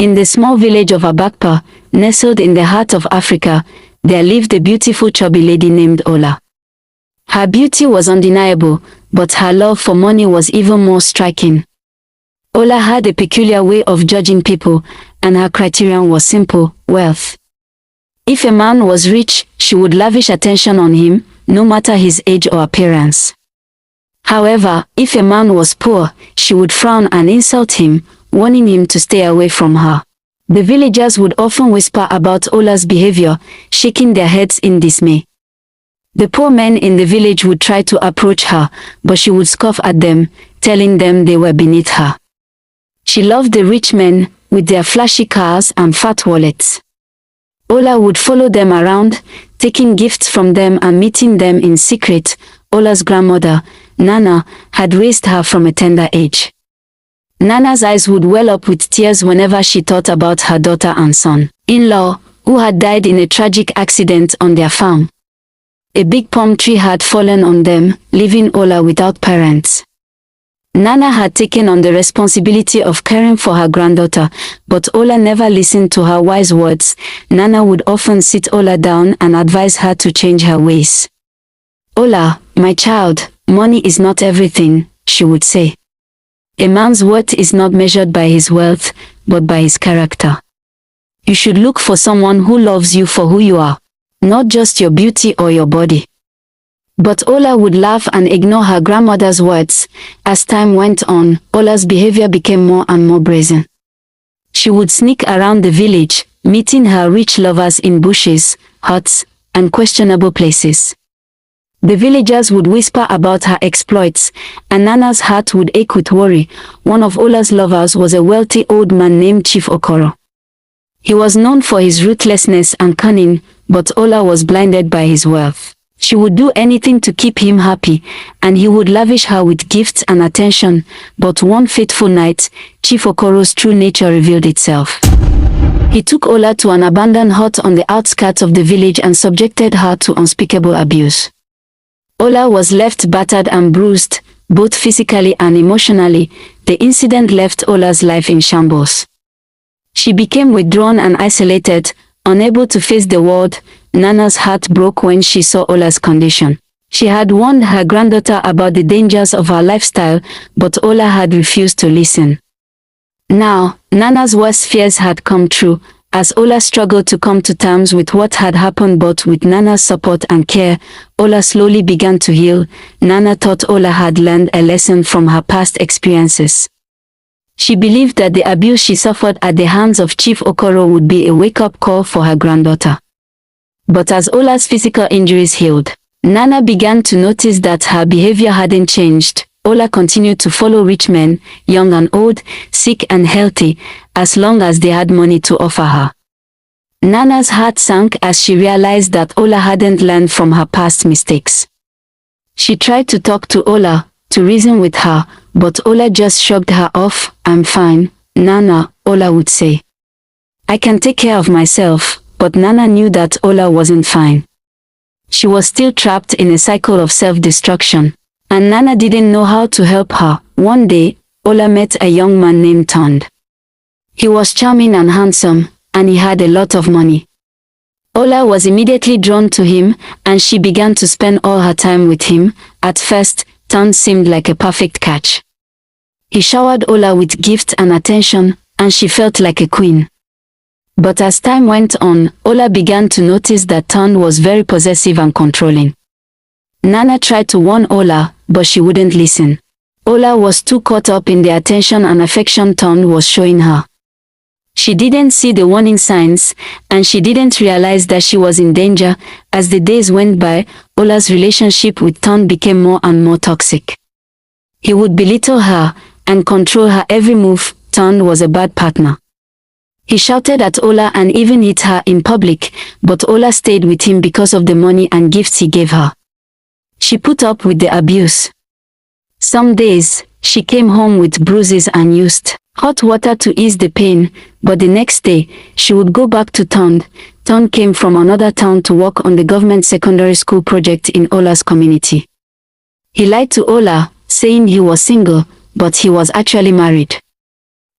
In the small village of Abakpa, nestled in the heart of Africa, there lived a beautiful chubby lady named Ola. Her beauty was undeniable, but her love for money was even more striking. Ola had a peculiar way of judging people, and her criterion was simple: wealth. If a man was rich, she would lavish attention on him, no matter his age or appearance. However, if a man was poor, she would frown and insult him, warning him to stay away from her. The villagers would often whisper about Ola's behavior, shaking their heads in dismay. The poor men in the village would try to approach her, but she would scoff at them, telling them they were beneath her. She loved the rich men, with their flashy cars and fat wallets. Ola would follow them around, taking gifts from them and meeting them in secret. Ola's grandmother, Nana, had raised her from a tender age. Nana's eyes would well up with tears whenever she thought about her daughter and son-in-law, who had died in a tragic accident on their farm. A big palm tree had fallen on them, leaving Ola without parents. Nana had taken on the responsibility of caring for her granddaughter, but Ola never listened to her wise words. Nana would often sit Ola down and advise her to change her ways. "Ola, my child, money is not everything," she would say. "A man's worth is not measured by his wealth, but by his character. You should look for someone who loves you for who you are, not just your beauty or your body." But Ola would laugh and ignore her grandmother's words. As time went on, Ola's behavior became more and more brazen. She would sneak around the village, meeting her rich lovers in bushes, huts, and questionable places. The villagers would whisper about her exploits, and Nana's heart would ache with worry. One of Ola's lovers was a wealthy old man named Chief Okoro. He was known for his ruthlessness and cunning, but Ola was blinded by his wealth. She would do anything to keep him happy, and he would lavish her with gifts and attention. But one fateful night, Chief Okoro's true nature revealed itself. He took Ola to an abandoned hut on the outskirts of the village and subjected her to unspeakable abuse. Ola was left battered and bruised, both physically and emotionally. The incident left Ola's life in shambles. She became withdrawn and isolated, unable to face the world. Nana's heart broke when she saw Ola's condition. She had warned her granddaughter about the dangers of her lifestyle, but Ola had refused to listen. Now, Nana's worst fears had come true. As Ola struggled to come to terms with what had happened, but with Nana's support and care, Ola slowly began to heal. Nana thought Ola had learned a lesson from her past experiences. She believed that the abuse she suffered at the hands of Chief Okoro would be a wake-up call for her granddaughter. But as Ola's physical injuries healed, Nana began to notice that her behavior hadn't changed. Ola continued to follow rich men, young and old, sick and healthy, as long as they had money to offer her. Nana's heart sank as she realized that Ola hadn't learned from her past mistakes. She tried to talk to Ola, to reason with her, but Ola just shrugged her off. "I'm fine, Nana," Ola would say. "I can take care of myself." But Nana knew that Ola wasn't fine. She was still trapped in a cycle of self-destruction, and Nana didn't know how to help her. One day, Ola met a young man named Tond. He was charming and handsome, and he had a lot of money. Ola was immediately drawn to him, and she began to spend all her time with him. At first, Tond seemed like a perfect catch. He showered Ola with gifts and attention, and she felt like a queen. But as time went on, Ola began to notice that Tond was very possessive and controlling. Nana tried to warn Ola, but she wouldn't listen. Ola was too caught up in the attention and affection Tond was showing her. She didn't see the warning signs, and she didn't realize that she was in danger. As the days went by, Ola's relationship with Tond became more and more toxic. He would belittle her and control her every move. Tond was a bad partner. He shouted at Ola and even hit her in public, but Ola stayed with him because of the money and gifts he gave her. She put up with the abuse. Some days, she came home with bruises and used hot water to ease the pain, but the next day, she would go back to Tond. Tond came from another town to work on the government secondary school project in Ola's community. He lied to Ola, saying he was single, but he was actually married.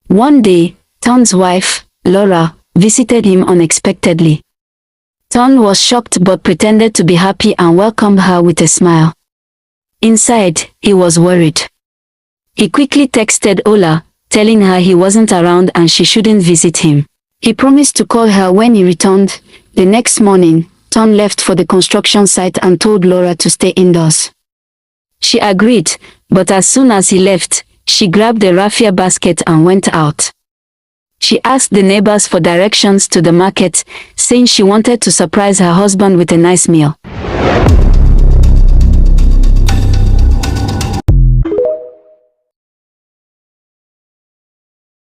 One day, Tond's wife, Laura, visited him unexpectedly. Ton was shocked but pretended to be happy and welcomed her with a smile. Inside, he was worried. He quickly texted Ola, telling her he wasn't around and she shouldn't visit him. He promised to call her when he returned. The next morning, Ton left for the construction site and told Laura to stay indoors. She agreed, but as soon as he left, she grabbed a raffia basket and went out. She asked the neighbors for directions to the market, saying she wanted to surprise her husband with a nice meal.